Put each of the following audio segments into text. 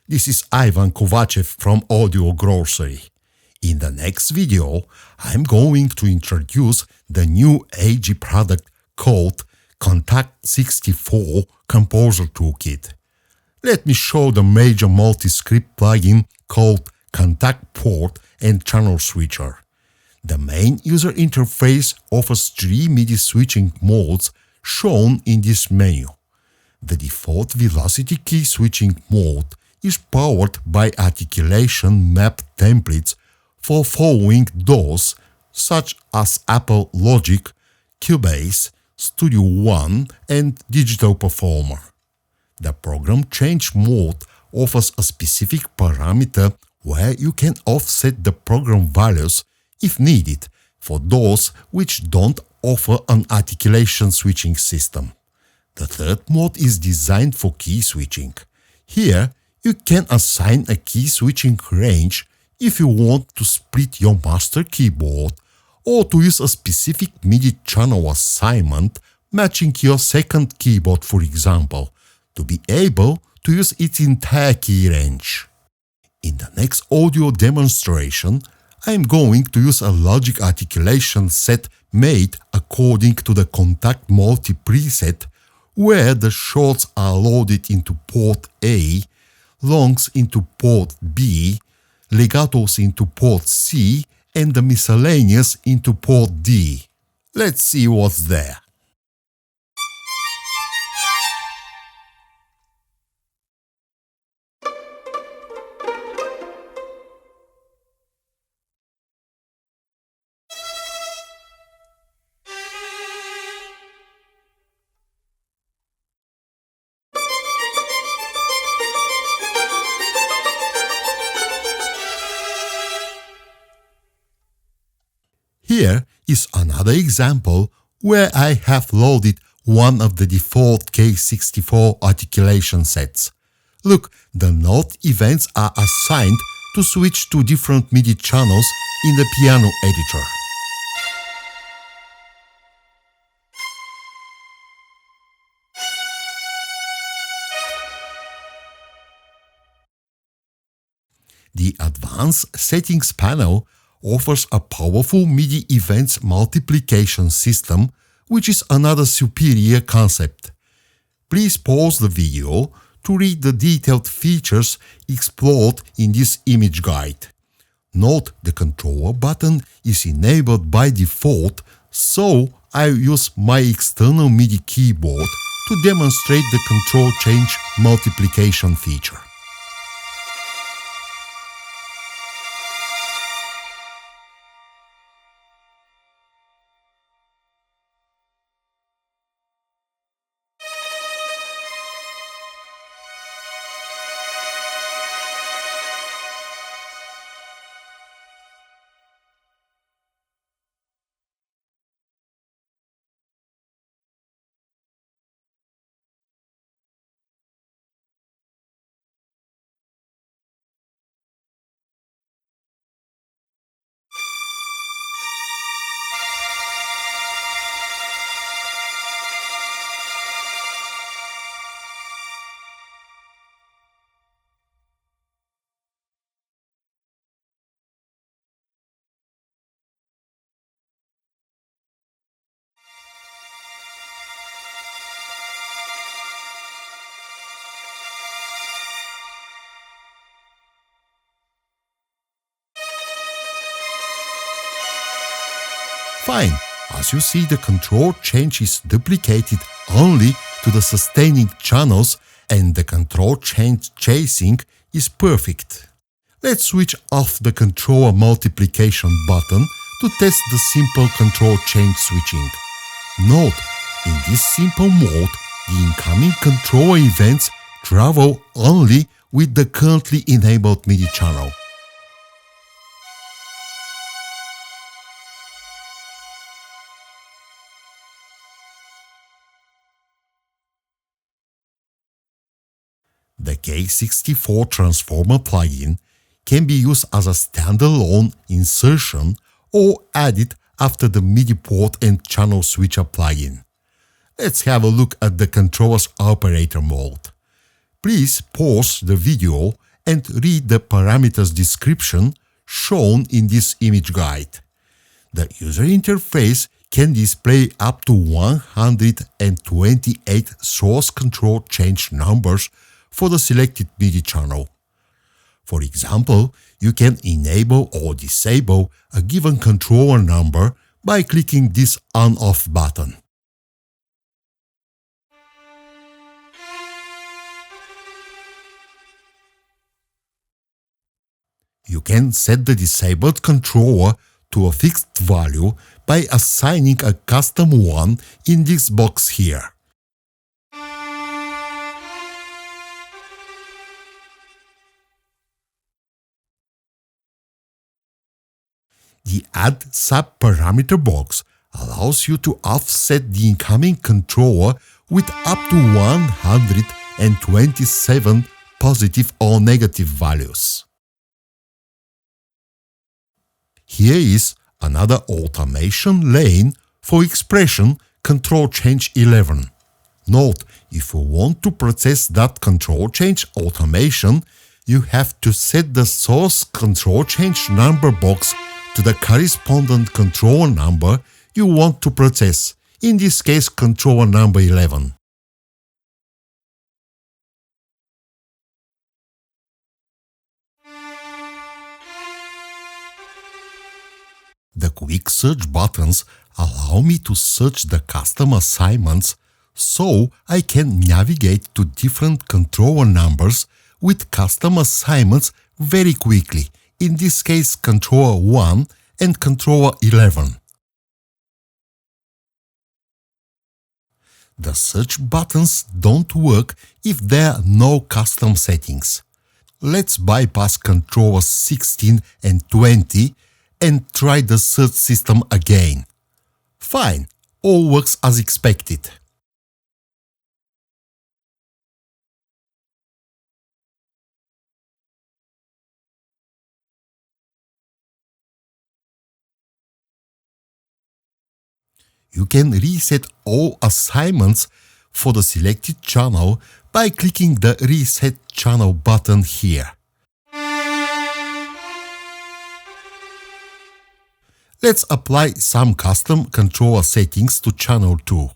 This is Ivan Kovachev from Audio Grocery. In the next video, I'm going to introduce the new AG product called Kontakt 64 Composer Toolkit. Let me show the major multi-script plugin called Kontakt Port and Channel Switcher. The main user interface offers 3 MIDI switching modes shown in this menu. The default velocity key switching mode is powered by articulation map templates for following DAWs such as Apple Logic, Cubase, Studio One, and Digital Performer. The program change mode offers a specific parameter where you can offset the program values if needed for those which don't offer an articulation switching system. The third mode is designed for key switching. Here, you can assign a key switching range if you want to split your master keyboard or to use a specific MIDI channel assignment matching your second keyboard, for example, to be able to use its entire key range. In the next audio demonstration, I am going to use a logic articulation set made according to the Kontakt multi preset, where the shorts are loaded into port A, longs into port B, legatos into port C, and the miscellaneous into port D. Let's see what's there. Here is another example where I have loaded one of the default K64 articulation sets. Look, the note events are assigned to switch to different MIDI channels in the piano editor. The Advanced Settings panel offers a powerful MIDI events multiplication system, which is another superior concept. Please pause the video to read the detailed features explored in this image guide. Note the controller button is enabled by default, so I use my external MIDI keyboard to demonstrate the control change multiplication feature. Fine, as you see, the control change is duplicated only to the sustaining channels and the control change chasing is perfect. Let's switch off the controller multiplication button to test the simple control change switching. Note, in this simple mode, the incoming controller events travel only with the currently enabled MIDI channel. The K64 Transformer plugin can be used as a standalone insertion or added after the MIDI port and channel switcher plugin. Let's have a look at the controller's operator mode. Please pause the video and read the parameters description shown in this image guide. The user interface can display up to 128 source control change numbers for the selected MIDI channel. For example, you can enable or disable a given controller number by clicking this on-off button. You can set the disabled controller to a fixed value by assigning a custom one in this box here. The Add Sub-Parameter box allows you to offset the incoming controller with up to 127 positive or negative values. Here is another automation lane for expression control change 11. Note, if you want to process that control change automation, you have to set the source control change number box to the correspondent controller number you want to process, in this case controller number 11. The quick search buttons allow me to search the custom assignments so I can navigate to different controller numbers with custom assignments very quickly, in this case controller 1 and controller 11. The search buttons don't work if there are no custom settings. Let's bypass controllers 16 and 20 and try the search system again. Fine, all works as expected. You can reset all assignments for the selected channel by clicking the Reset Channel button here. Let's apply some custom controller settings to channel 2.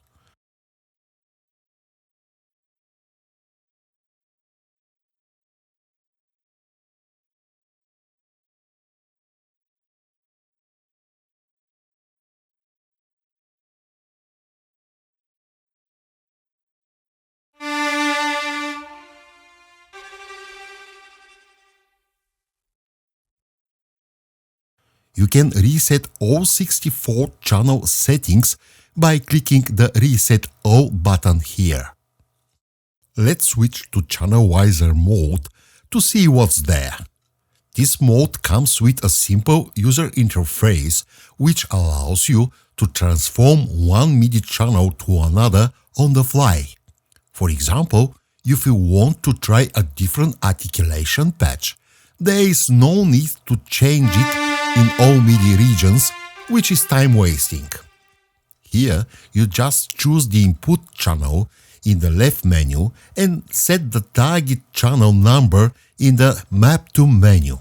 You can reset all 64 channel settings by clicking the Reset All button here. Let's switch to Channelizer mode to see what's there. This mode comes with a simple user interface which allows you to transform one MIDI channel to another on the fly. For example, if you want to try a different articulation patch, there is no need to change it in all MIDI regions, which is time wasting. Here, you just choose the input channel in the left menu and set the target channel number in the Map to menu.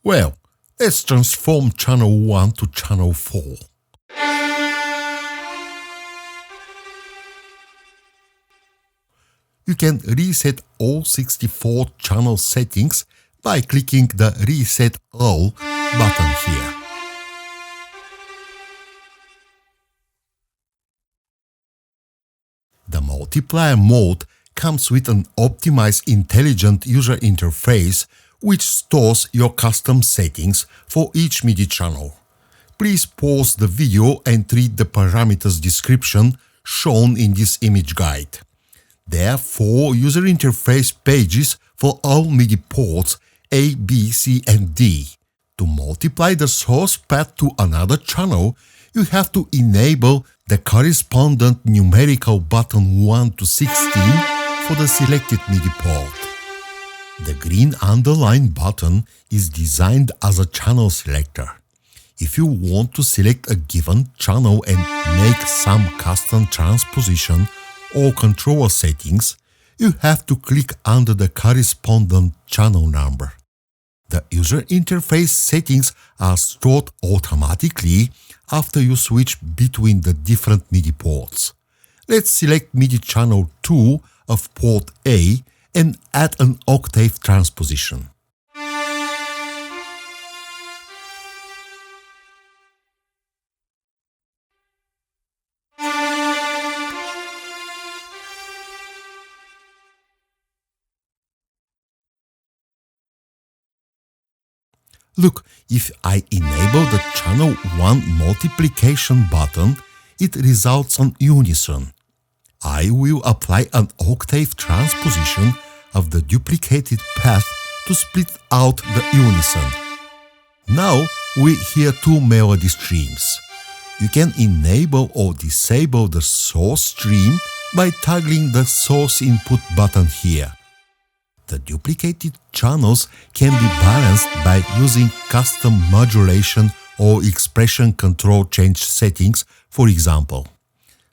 Well, let's transform channel 1 to channel 4. You can reset all 64 channel settings by clicking the Reset All button here. The multiplier mode comes with an optimized intelligent user interface which stores your custom settings for each MIDI channel. Please pause the video and read the parameters description shown in this image guide. There are 4 user interface pages for all MIDI ports A, B, C, and D. To multiply the source path to another channel, you have to enable the correspondent numerical button 1 to 16 for the selected MIDI port. The green underline button is designed as a channel selector. If you want to select a given channel and make some custom transposition or controller settings, you have to click under the corresponding channel number. The user interface settings are stored automatically after you switch between the different MIDI ports. Let's select MIDI channel 2 of port A and add an octave transposition. Look, if I enable the channel 1 multiplication button, it results on unison. I will apply an octave transposition of the duplicated path to split out the unison. Now we hear two melody streams. You can enable or disable the source stream by toggling the source input button here. The duplicated channels can be balanced by using custom modulation or expression control change settings, for example.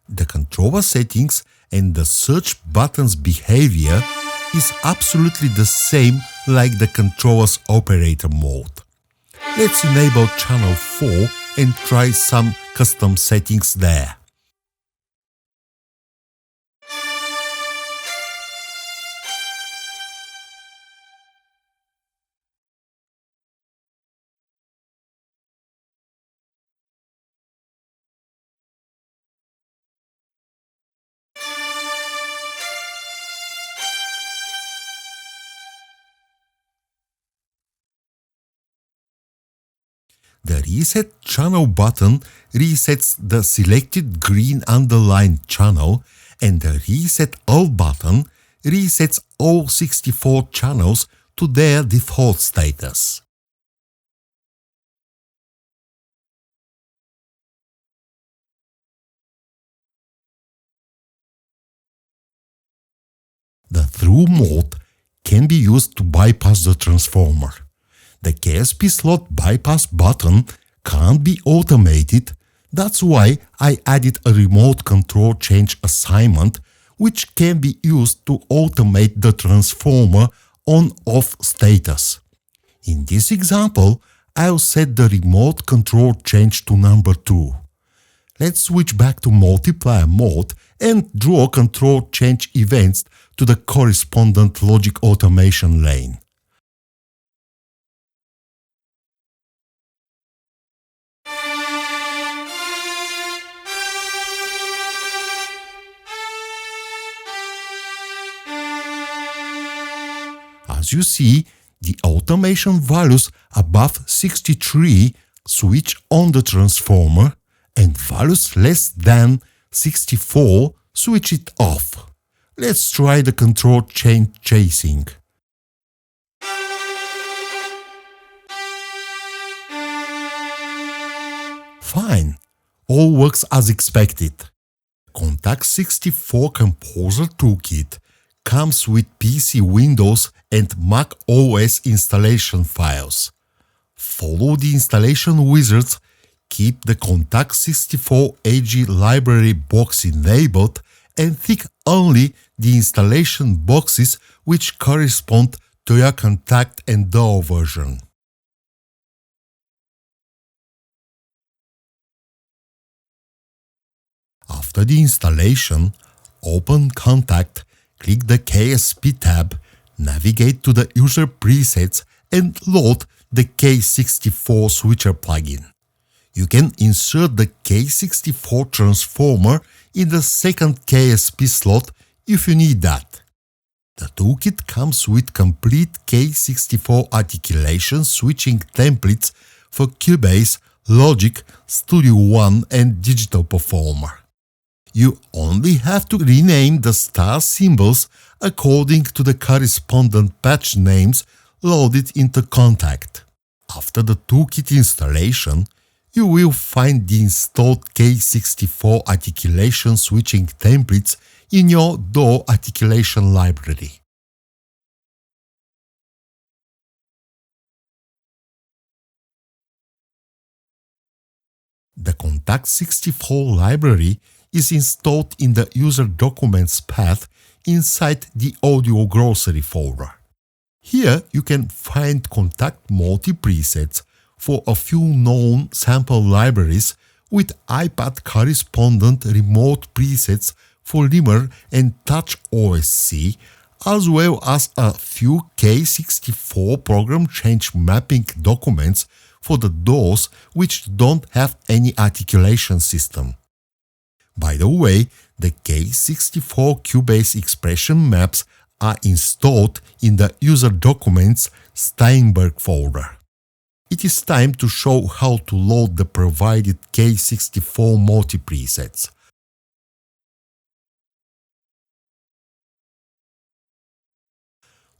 The controller settings and the search button's behavior is absolutely the same like the controller's operator mode. Let's enable channel 4 and try some custom settings there. The Reset Channel button resets the selected green underlined channel, and the Reset All button resets all 64 channels to their default status. The Through mode can be used to bypass the transformer. The KSP slot bypass button can't be automated, that's why I added a remote control change assignment which can be used to automate the transformer on-off status. In this example, I'll set the remote control change to number 2. Let's switch back to multiplier mode and draw control change events to the correspondent logic automation lane. As you see, the automation values above 63 switch on the transformer and values less than 64 switch it off. Let's try the control change chasing. Fine, all works as expected. Kontakt 64 Composer Toolkit comes with PC Windows and Mac OS installation files. Follow the installation wizards, keep the Kontakt 64 AG library box enabled, and tick only the installation boxes which correspond to your Kontakt and DAW version. After the installation, open Kontakt, click the KSP tab, navigate to the user presets and load the K64 switcher plugin. You can insert the K64 transformer in the second KSP slot if you need that. The toolkit comes with complete K64 articulation switching templates for Cubase, Logic, Studio One and Digital Performer. You only have to rename the star symbols according to the correspondent patch names loaded into Kontakt. After the toolkit installation, you will find the installed K64 articulation switching templates in your DAW articulation library. The Kontakt 64 library is installed in the user documents path inside the Audio Grocery folder. Here you can find Kontakt multi presets for a few known sample libraries with iPad correspondent remote presets for Limmer and Touch OSC, as well as a few K64 program change mapping documents for the DAWs which don't have any articulation system. By the way, the K64 Cubase expression maps are installed in the user documents Steinberg folder. It is time to show how to load the provided K64 multi-presets.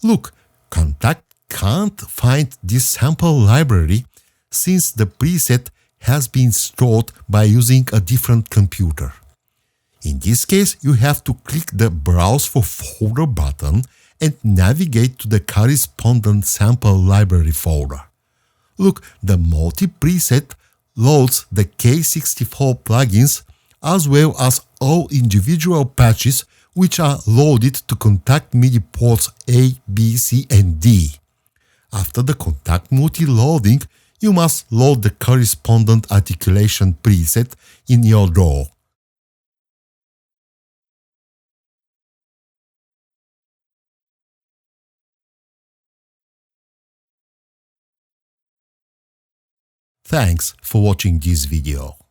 Look, Kontakt can't find this sample library since the preset has been stored by using a different computer. In this case, you have to click the Browse for Folder button and navigate to the correspondent sample library folder. Look, the multi-preset loads the K64 plugins as well as all individual patches which are loaded to Kontakt MIDI ports A, B, C, and D. After the Kontakt multi-loading, you must load the correspondent articulation preset in your DAW. Thanks for watching this video.